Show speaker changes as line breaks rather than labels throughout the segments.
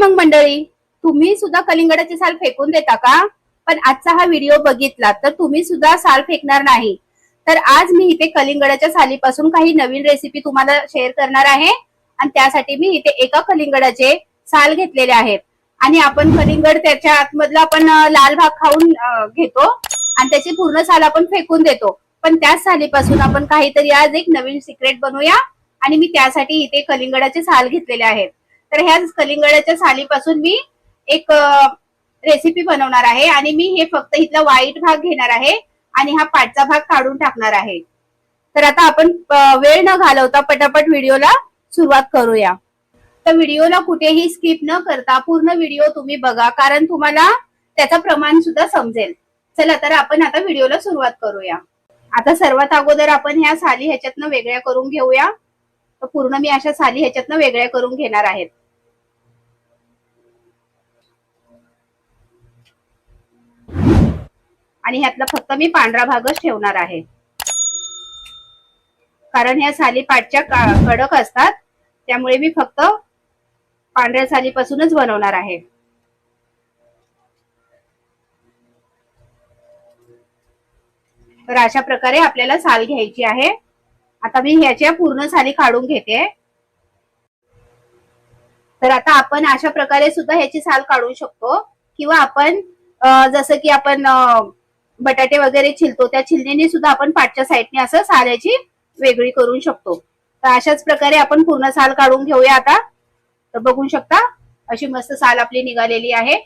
मग मंडळी, तुम्ही सुद्धा कलिंगडाची साल फेकून देता का? पण आजचा हा व्हिडिओ बघितला तर तुम्ही सुद्धा साल फेकणार नाही. तर आज मी इथे कलिंगडाच्या सालीपासून काही नवीन रेसिपी तुम्हाला शेअर करणार आहे आणि त्यासाठी मी इथे एका कलिंगडाचे साल घेतलेले आहेत. आणि आपण कलिंगड त्याच्या आतमधला आपण लाल भाग खाऊन घेतो आणि त्याची पूर्ण साल आपण फेकून देतो. पण त्याच सालीपासून आपण काहीतरी आज एक नवीन सिक्रेट बनवूया आणि मी त्यासाठी इथे कलिंगडाचे साल घेतलेले आहेत. तर ह्या कलिंगडाच्या सालीपासून मी एक रेसिपी बनवणार आहे आणि मी हे फक्त इथला व्हाईट भाग घेणार आहे आणि हा पाठचा भाग काढून टाकणार आहे. तर आता आपण वेळ न घालवता पटापट व्हिडिओला सुरुवात करूया. तर व्हिडिओला कुठेही स्किप न करता पूर्ण व्हिडिओ तुम्ही बघा, कारण तुम्हाला त्याचं प्रमाण सुद्धा समजेल. चला तर आपण आता व्हिडिओला सुरुवात करूया. आता सर्वात अगोदर आपण ह्या साली ह्याच्यातनं वेगळ्या करून घेऊया. तर पूर्ण मी अशा साली ह्याच्यातनं वेगळ्या करून घेणार आहेत. आणि ह्यातला फक्त मी पांढरा भागच ठेवणार आहे, कारण ह्या साली पाठच्या कडक असतात, त्यामुळे मी फक्त पांढऱ्या सालीपासूनच बनवणार आहे. तर अशा प्रकारे आपल्याला साल घ्यायची आहे. आता मी ह्याच्या पूर्ण साली काढून घेते. तर आता आपण अशा प्रकारे सुद्धा ह्याची साल काढू शकतो, किंवा आपण जसं की आपण बटाटे वगैरे छिलतो त्या छिलणीने सुद्धा आपण पाठच्या साईडने असं साल याची वेगळी करू शकतो. तर अशाच प्रकारे आपण पूर्ण साल काढून घेऊया. आता तर बघू शकता अशी मस्त साल आपली निघालेली आहे.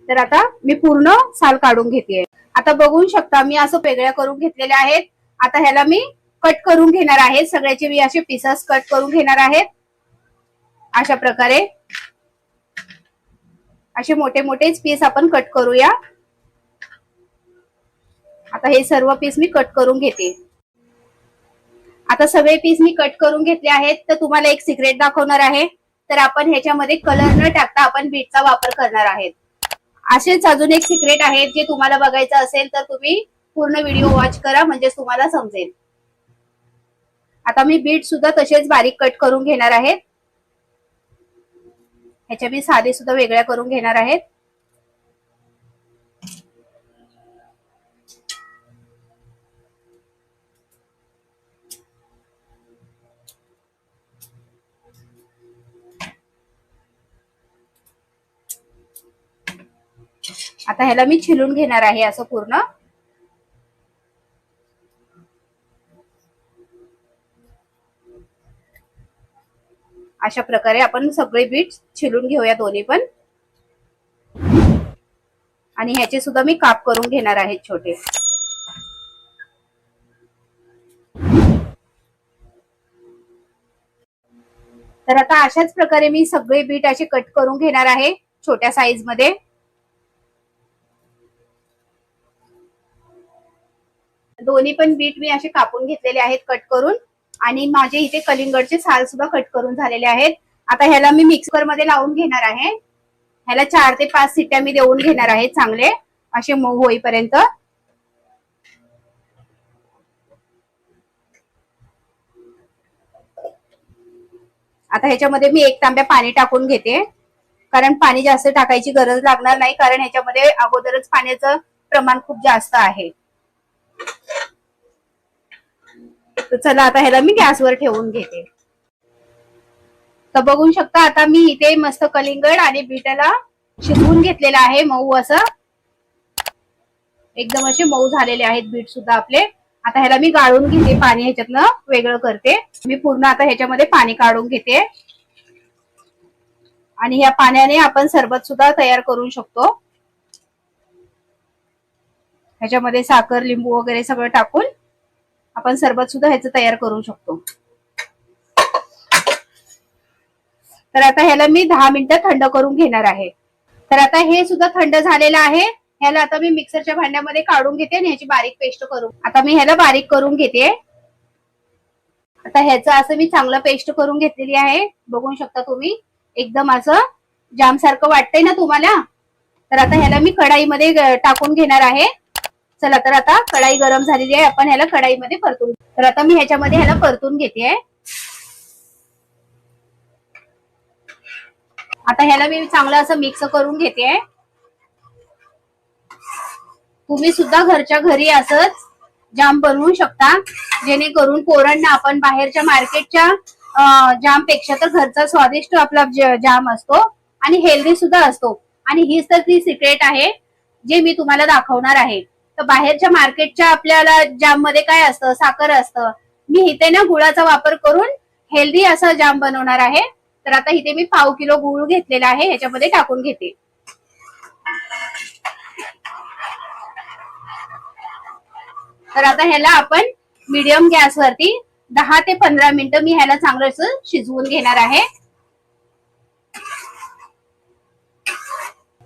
तर आता मी पूर्ण साल काढून घेते. आता बघू शकता मी असं वेगळ्या करून घेतलेल्या आहेत. आता ह्याला मी कट करून घेणार आहे. सगळ्याचे मी असे पीसेस कट करून घेणार आहेत. अशा प्रकारे असे मोठे मोठेच पीस आपण कट करूया. आता हे सर्व पीस मी कट करून घेते. आता सगळे पीस मी कट करून घेतले आहेत. तर तुम्हाला एक सिक्रेट दाखवणार आहे. तर आपण ह्याच्यामध्ये कलर न टाकता आपण बीटचा वापर करणार आहेत. असेच अजून एक सिक्रेट आहे, जे तुम्हाला बघायचं असेल तर तुम्ही पूर्ण व्हिडिओ वॉच करा, म्हणजे तुम्हाला समजेल. आता मी बीट सुद्धा तसेच बारीक कट करून घेणार आहेत. ह्याच्या मी साली सुद्धा वेगळ्या करून घेणार आहेत. आता ह्याला मी छिलून घेणार आहे असं पूर्ण. अशा प्रकारे आपण सगळे बीट छिलून घेऊया दोन्ही पण. आणि ह्याचे सुद्धा मी काप करून घेणार आहे छोटे. तर आता अशाच प्रकारे मी सगळे बीट असे कट करून घेणार आहे छोट्या साईज मध्ये. दोन्ही पण बीट मी असे कापून घेतलेले आहेत कट करून. आणि माझे इथे कलिंगडचे साल सुद्धा कट करून झालेले आहेत. आता ह्याला मी मिक्सर मध्ये लावून घेणार आहे. ह्याला 4 ते 5 शिट्ट्या मी देऊन घेणार आहे, चांगले असे मऊ होईपर्यंत. आता ह्याच्यामध्ये मी 1 तांब्या पाणी टाकून घेते, कारण पाणी जास्त टाकायची गरज लागणार नाही, कारण ह्याच्यामध्ये अगोदरच पाण्याचं प्रमाण खूप जास्त आहे. तर चला आता ह्याला मी गॅसवर ठेवून घेते. तर बघू शकता आता मी इथे मस्त कलिंगड आणि बीटाला शिजवून घेतलेलं आहे मऊ असं. एकदम असे मऊ झालेले आहेत बीट सुद्धा आपले. आता ह्याला मी गाळून घेते, पाणी ह्याच्यातनं वेगळं करते. मी पूर्ण आता ह्याच्यामध्ये पाणी काढून घेते. आणि ह्या पाण्याने आपण सरबत सुद्धा तयार करू शकतो. ह्याच्यामध्ये साखर, लिंबू वगैरे सगळं टाकून आपण सरबत सुद्धा ह्याचं तयार करू शकतो. तर आता ह्याला मी 10 मिनिटं थंड करून घेणार आहे. तर आता हे सुद्धा थंड झालेलं आहे. ह्याला आता मी मिक्सरच्या भांड्यामध्ये काढून घेते आणि ह्याची बारीक पेस्ट करून. आता मी ह्याला बारीक करून घेते. आता ह्याचं असं मी चांगलं पेस्ट करून घेतलेली आहे. बघू शकता तुम्ही, एकदम असं जाम सारखं वाटतंय ना तुम्हाला. तर आता ह्याला मी कढाईमध्ये टाकून घेणार आहे. चला तर आता कढाई गरम झालेली आहे, आपण ह्याला कढाईमध्ये परतून. तर आता मी ह्याच्यामध्ये ह्याला परतून घेते. आता ह्याला मी चांगलं असं मिक्स करून घेते. तुम्ही सुद्धा घरच्या घरी असंच जाम बनवू शकता, जेणेकरून पोरांना आपण बाहेरच्या मार्केटच्या जाम पेक्षा तर घरचा स्वादिष्ट आपला जाम असतो आणि हेल्दी सुद्धा असतो. आणि हीच तर ती सिक्रेट आहे जे मी तुम्हाला दाखवणार आहे. तर बाहेरच्या मार्केटच्या आपल्याला जाम मध्ये काय असतं, साखर असतं. मी इथे ना गुळाचा वापर करून हेल्दी असा जाम बनवणार आहे. तर आता इथे मी 1/2 किलो गुळ घेतलेला आहे, ह्याच्यामध्ये टाकून घेते. तर आता ह्याला आपण मीडियम गॅसवरती 10 ते 15 मिनिटं मी ह्याला चांगलं असं शिजवून घेणार आहे.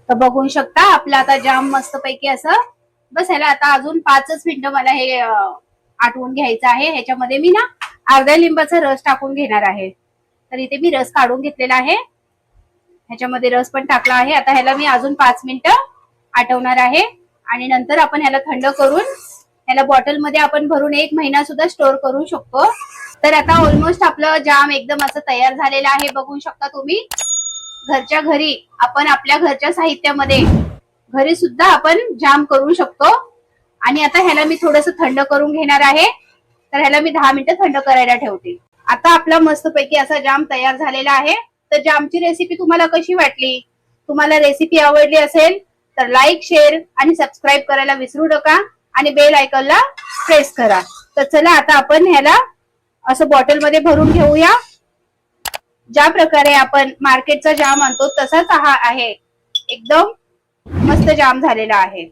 तर बघू शकता आपला आता जाम मस्त पैकी असं, बस ह्याला आता अजून 5च मिनिटं मला हे आटवून घ्यायचं आहे. ह्याच्यामध्ये मी ना अर्ध्या लिंबाचा रस टाकून घेणार आहे. तर इथे मी रस काढून घेतलेला आहे, ह्याच्यामध्ये रस पण टाकला आहे. आता ह्याला मी अजून 5 मिनिटं आटवणार आहे आणि नंतर आपण ह्याला थंड करून ह्याला बॉटलमध्ये आपण भरून 1 महिना सुद्धा स्टोर करू शकतो. तर आता ऑलमोस्ट आपलं जाम एकदम असं तयार झालेलं आहे. बघू शकता तुम्ही, घरच्या घरी आपण आपल्या घरच्या साहित्यामध्ये घरी सुद्धा आपण जाम करू शकतो. आणि आता ह्याला मी थोडंसं थंड करून घेणार आहे. तर ह्याला मी 10 मिनिटं थंड करायला ठेवते. आता आपला मस्तपैकी असा जाम तयार झालेला आहे. तर जामची रेसिपी तुम्हाला कशी वाटली? तुम्हाला रेसिपी आवडली असेल तर लाईक, शेअर आणि सबस्क्राईब करायला विसरू नका आणि बेल आयकॉनला प्रेस करा. तर चला आता आपण ह्याला असं बॉटलमध्ये भरून घेऊया. ज्या प्रकारे आपण मार्केटचा जाम आणतो तसाच हा आहे, एकदम मस्त जाम झालेला आहे.